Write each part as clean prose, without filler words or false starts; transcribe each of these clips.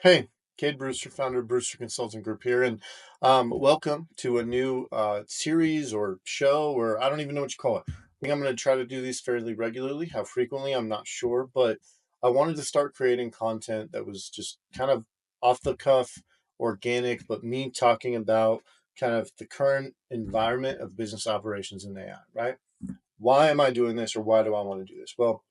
Hey, Cade Brewster, founder of Brewster Consulting Group here, and welcome to a new series or show, or I don't even know what you call it. I think I'm going to try to do these fairly regularly. How frequently, I'm not sure, but I wanted to start creating content that was just kind of off the cuff, organic, but me talking about kind of the current environment of business operations in AI, right? Why am I doing this, or why do I want to do this? Well,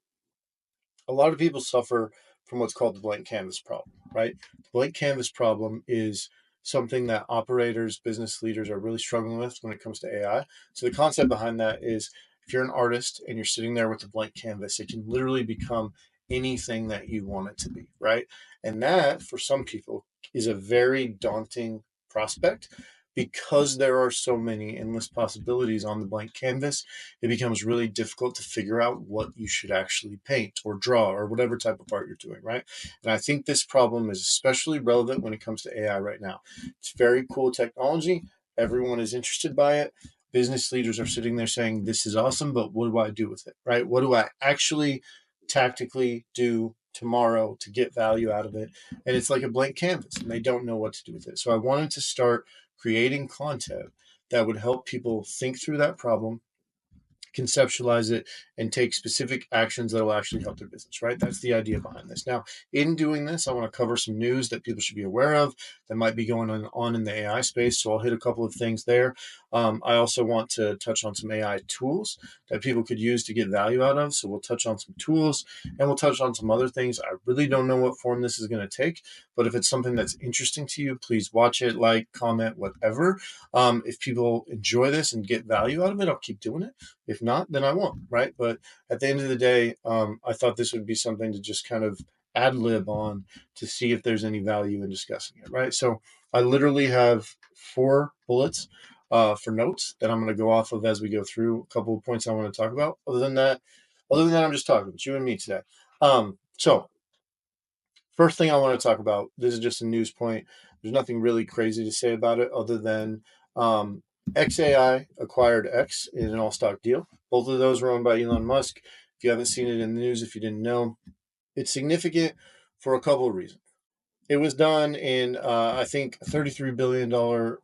a lot of people suffer from what's called the blank canvas problem, right? The blank canvas problem is something that operators, business leaders are really struggling with when it comes to AI. So the concept behind that is if you're an artist and you're sitting there with a blank canvas, it can literally become anything that you want it to be, right? And that for some people is a very daunting prospect because there are so many endless possibilities on the blank canvas. It becomes really difficult to figure out what you should actually paint or draw or whatever type of art you're doing, right? And I think this problem is especially relevant when it comes to AI right now. It's very cool technology. Everyone is interested by it. Business leaders are sitting there saying, this is awesome, but what do I do with it, right? What do I actually tactically do tomorrow to get value out of it? And it's like a blank canvas and they don't know what to do with it. So I wanted to start creating content that would help people think through that problem, conceptualize it, and take specific actions that will actually help their business, right? That's the idea behind this. Now, in doing this, I want to cover some news that people should be aware of that might be going on in the AI space. So I'll hit a couple of things there. I also want to touch on some AI tools that people could use to get value out of. So we'll touch on some tools and we'll touch on some other things. I really don't know what form this is going to take, but if it's something that's interesting to you, please watch it, like, comment, whatever. If people enjoy this and get value out of it, I'll keep doing it. If not, then I won't, right? But at the end of the day, I thought this would be something to just kind of ad lib on to see if there's any value in discussing it, right? So I literally have 4 bullets for notes that I'm going to go off of as we go through a couple of points I want to talk about. Other than that, I'm just talking about you and me today. So first thing I want to talk about, this is just a news point. There's nothing really crazy to say about it other than XAI acquired X in an all-stock deal. Both of those were owned by Elon Musk. If you haven't seen it in the news, if you didn't know, it's significant for a couple of reasons. It was done in, I think, a $33 billion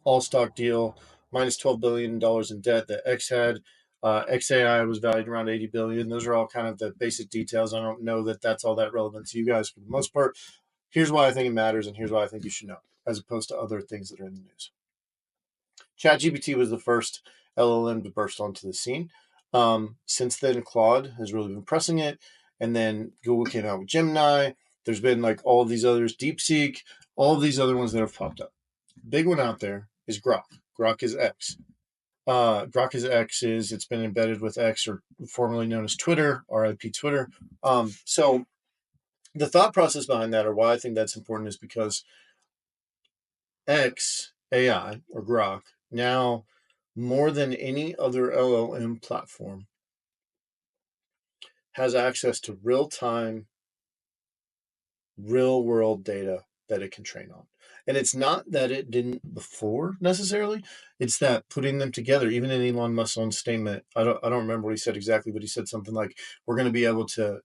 all-stock deal, minus $12 billion in debt that X had. XAI was valued around 80 billion. Those are all kind of the basic details. I don't know that that's all that relevant to you guys for the most part. Here's why I think it matters, and here's why I think you should know, as opposed to other things that are in the news. ChatGPT was the first LLM to burst onto the scene. Since then, Claude has really been pressing it, and then Google came out with Gemini. There's been like all of these others, DeepSeek, all of these other ones that have popped up. Big one out there is Grok. Grok is X. Grok is X is it's been embedded with X, or formerly known as Twitter, RIP Twitter. So the thought process behind that, or why I think that's important, is because X AI or Grok now, more than any other LLM platform, has access to real time, real world data that it can train on. And it's not that it didn't before necessarily. It's that putting them together, even in Elon Musk's own statement, I don't remember what he said exactly, but he said something like, we're going to be able to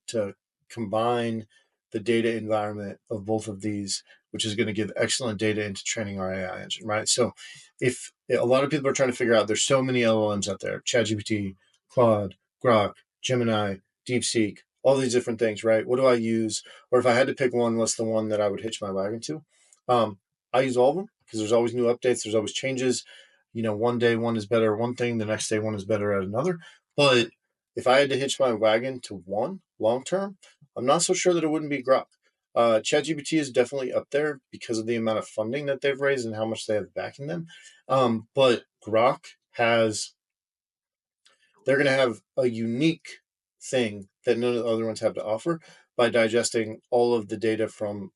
combine the data environment of both of these, which is going to give excellent data into training our AI engine, right? So if a lot of people are trying to figure out, there's so many LLMs out there, ChatGPT, Claude, Grok, Gemini, DeepSeek, all these different things, right? What do I use? Or if I had to pick one, what's the one that I would hitch my wagon to? I use all of them because there's always new updates. There's always changes. One day one is better at one thing, the next day one is better at another. But if I had to hitch my wagon to one long term, I'm not so sure that it wouldn't be Grok. ChatGPT is definitely up there because of the amount of funding that they've raised and how much they have backing them. But Grok they're going to have a unique thing that none of the other ones have to offer by digesting all of the data from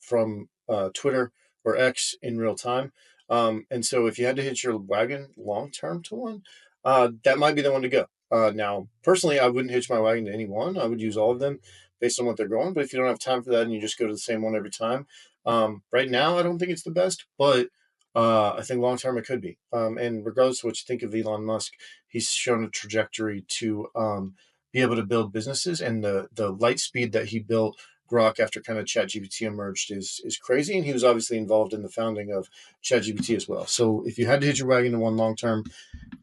Twitter or X in real time. And so if you had to hitch your wagon long term to one, that might be the one to go. Now, personally, I wouldn't hitch my wagon to any one. I would use all of them based on what they're going. But if you don't have time for that and you just go to the same one every time, right now, I don't think it's the best. But I think long term it could be. And regardless of what you think of Elon Musk, he's shown a trajectory to be able to build businesses, and the light speed that he built Grok after kind of ChatGPT emerged is crazy, and he was obviously involved in the founding of ChatGPT as well. So if you had to hitch your wagon to one long term,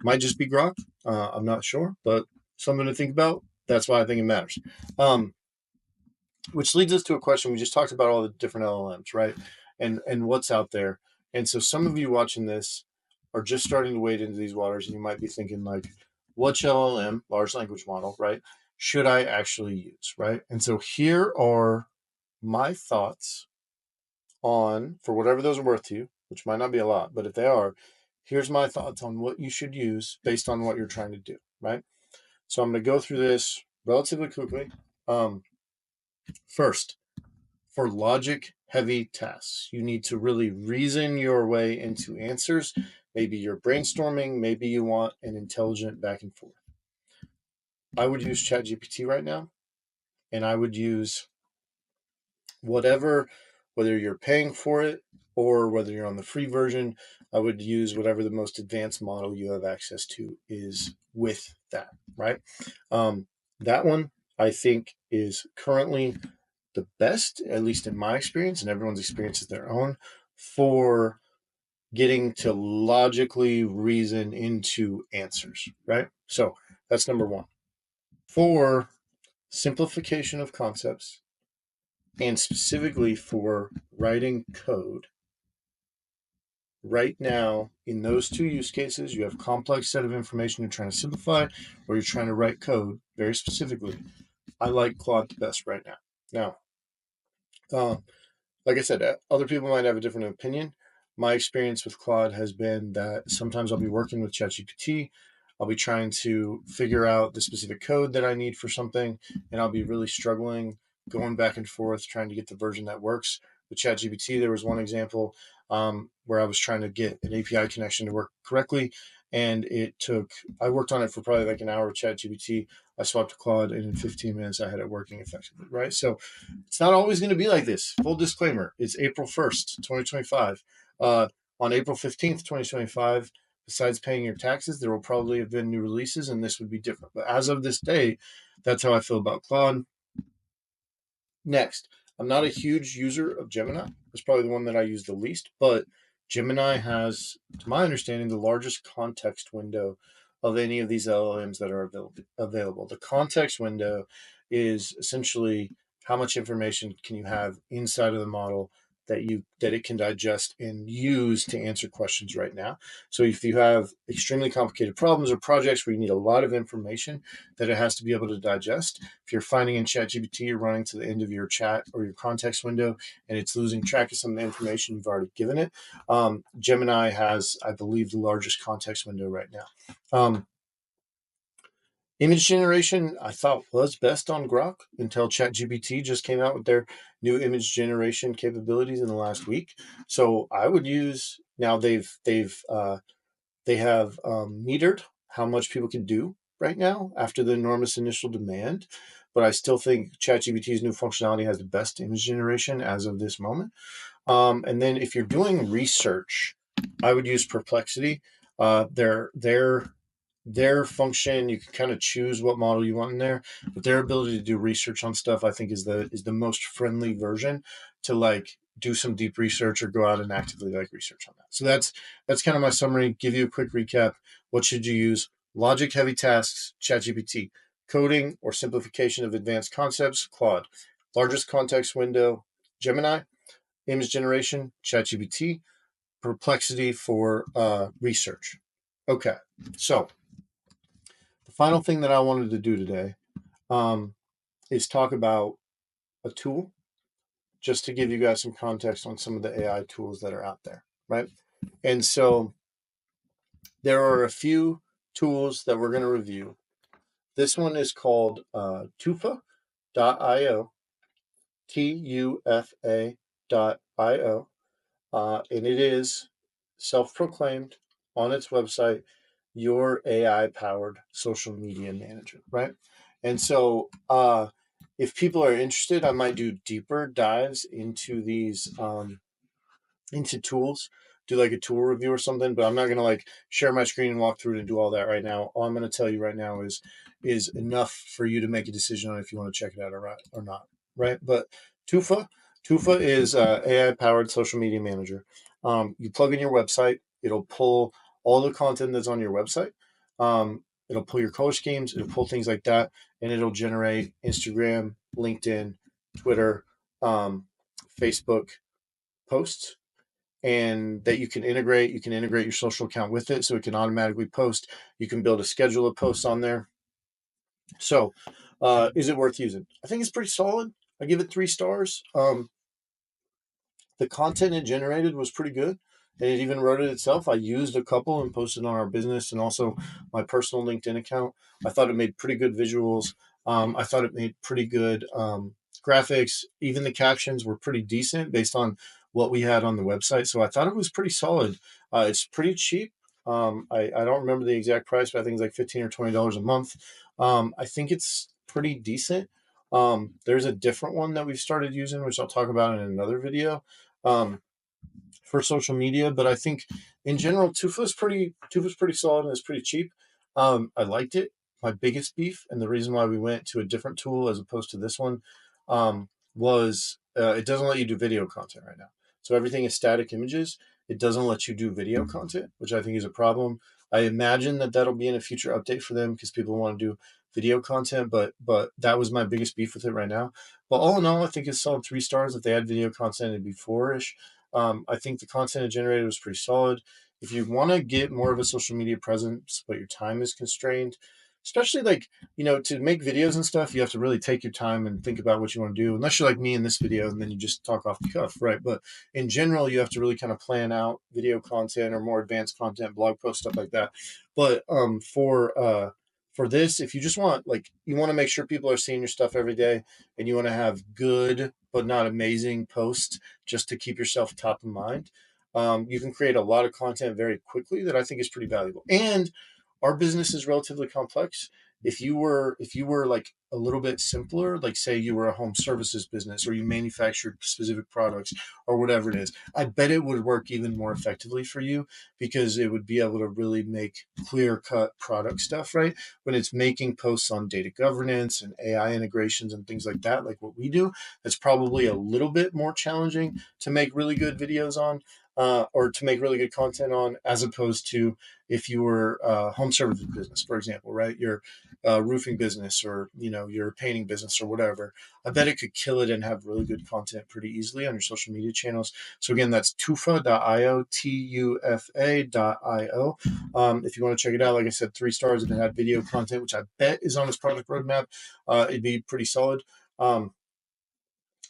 might just be Grok. I'm not sure, but something to think about. That's why I think it matters. Which leads us to a question. We just talked about all the different LLMs, right? And what's out there. And so some of you watching this are just starting to wade into these waters, and you might be thinking like, which LLM, large language model, right, should I actually use, right? And so here are my thoughts on, for whatever those are worth to you, which might not be a lot, but if they are, here's my thoughts on what you should use based on what you're trying to do, right? So I'm going to go through this relatively quickly. First, for logic heavy tasks, you need to really reason your way into answers. Maybe you're brainstorming, maybe you want an intelligent back and forth. I would use ChatGPT right now, and I would use whatever, whether you're paying for it or whether you're on the free version, I would use whatever the most advanced model you have access to is with that, right? That one I think is currently the best, at least in my experience, and everyone's experience is their own, for getting to logically reason into answers, right? So that's number one. For simplification of concepts, and specifically for writing code, right now, in those two use cases, you have complex set of information you're trying to simplify, or you're trying to write code very specifically. I like Claude the best right now. Now, like I said, other people might have a different opinion. My experience with Claude has been that sometimes I'll be working with ChatGPT. I'll be trying to figure out the specific code that I need for something, and I'll be really struggling going back and forth trying to get the version that works. With ChatGPT, there was one example where I was trying to get an API connection to work correctly, and I worked on it for probably like an hour with ChatGPT. I swapped to Claude, and in 15 minutes, I had it working effectively, right? So it's not always going to be like this. Full disclaimer, it's April 1st, 2025. On April 15th, 2025, besides paying your taxes, there will probably have been new releases, and this would be different. But as of this day, that's how I feel about Claude. Next, I'm not a huge user of Gemini. It's probably the one that I use the least, but Gemini has, to my understanding, the largest context window of any of these LLMs that are available. The context window is essentially how much information can you have inside of the model that it can digest and use to answer questions right now. So if you have extremely complicated problems or projects where you need a lot of information that it has to be able to digest, if you're finding in ChatGPT you're running to the end of your chat or your context window and it's losing track of some of the information you've already given it, Gemini has, I believe, the largest context window right now. Image generation, I thought was best on Grok until ChatGPT just came out with their new image generation capabilities in the last week. So I would use, now they have metered how much people can do right now after the enormous initial demand, but I still think ChatGPT's new functionality has the best image generation as of this moment. And then if you're doing research, I would use Perplexity. Their function, you can kind of choose what model you want in there, but their ability to do research on stuff, I think, is the most friendly version to like do some deep research or go out and actively like research on that. So that's kind of my summary. Give you a quick recap. What should you use? Logic heavy tasks, ChatGPT. Coding or simplification of advanced concepts, Claude. Largest context window, Gemini. Image generation, ChatGPT. Perplexity for research. Okay, so the final thing that I wanted to do today is talk about a tool, just to give you guys some context on some of the AI tools that are out there, right? And so there are a few tools that we're going to review. This one is called Tufa.io, Tufa.io, and it is self-proclaimed on its website your AI-powered social media manager, right? And so if people are interested, I might do deeper dives into these into tools, do like a tool review or something, but I'm not going to like share my screen and walk through it and do all that right now. All I'm going to tell you right now is enough for you to make a decision on if you want to check it out or not, right? But Tufa. Tufa is AI-powered social media manager. You plug in your website, it'll pull all the content that's on your website. It'll pull your color schemes, it'll pull things like that, and it'll generate Instagram, LinkedIn, Twitter, Facebook posts, and that you can integrate. You can integrate your social account with it, so it can automatically post. You can build a schedule of posts on there. So, is it worth using? I think it's pretty solid. I give it 3 stars. The content it generated was pretty good, and it even wrote it itself. I used a couple and posted on our business and also my personal LinkedIn account. I thought it made pretty good visuals. I thought it made pretty good graphics. Even the captions were pretty decent based on what we had on the website. So I thought it was pretty solid. It's pretty cheap. I don't remember the exact price, but I think it's like $15 or $20 a month. I think it's pretty decent. There's a different one that we've started using, which I'll talk about in another video, um, for social media. But I think in general, Tufa's pretty solid and it's pretty cheap. I liked it. My biggest beef and the reason why we went to a different tool as opposed to this one was it doesn't let you do video content right now. So everything is static images. It doesn't let you do video content, which I think is a problem. I imagine that that'll be in a future update for them because people want to do video content, but that was my biggest beef with it right now. But all in all, I think it's solid 3 stars. If they had video content, it'd be 4-ish. I think the content it generated was pretty solid. If you want to get more of a social media presence, but your time is constrained, especially like, to make videos and stuff, you have to really take your time and think about what you want to do, unless you're like me in this video and then you just talk off the cuff, right? But in general, you have to really kind of plan out video content or more advanced content, blog posts, stuff like that. But for this, if you just want, like, you want to make sure people are seeing your stuff every day and you want to have good but not amazing posts just to keep yourself top of mind, you can create a lot of content very quickly that I think is pretty valuable. And our business is relatively complex. If you were like a little bit simpler, like say you were a home services business or you manufactured specific products or whatever it is, I bet it would work even more effectively for you because it would be able to really make clear cut product stuff, right? When it's making posts on data governance and AI integrations and things like that, like what we do, that's probably a little bit more challenging to make really good videos on, or to make really good content on, as opposed to if you were a home services business, for example, right? Your roofing business, or your painting business or whatever. I bet it could kill it and have really good content pretty easily on your social media channels. So again, that's tufa.io, tufa.io. If you want to check it out, like I said, 3 stars. If it had video content, which I bet is on its product roadmap, it'd be pretty solid. So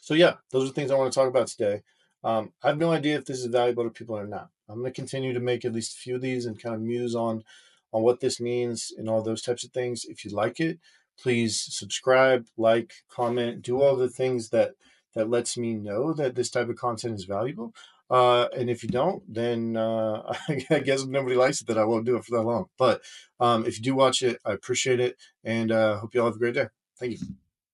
yeah, those are things I want to talk about today. I have no idea if this is valuable to people or not. I'm going to continue to make at least a few of these and kind of muse on what this means and all those types of things. If you like it, please subscribe, like, comment, do all the things that lets me know that this type of content is valuable. And if you don't, then I guess if nobody likes it, then I won't do it for that long. But if you do watch it, I appreciate it, and hope you all have a great day. Thank you.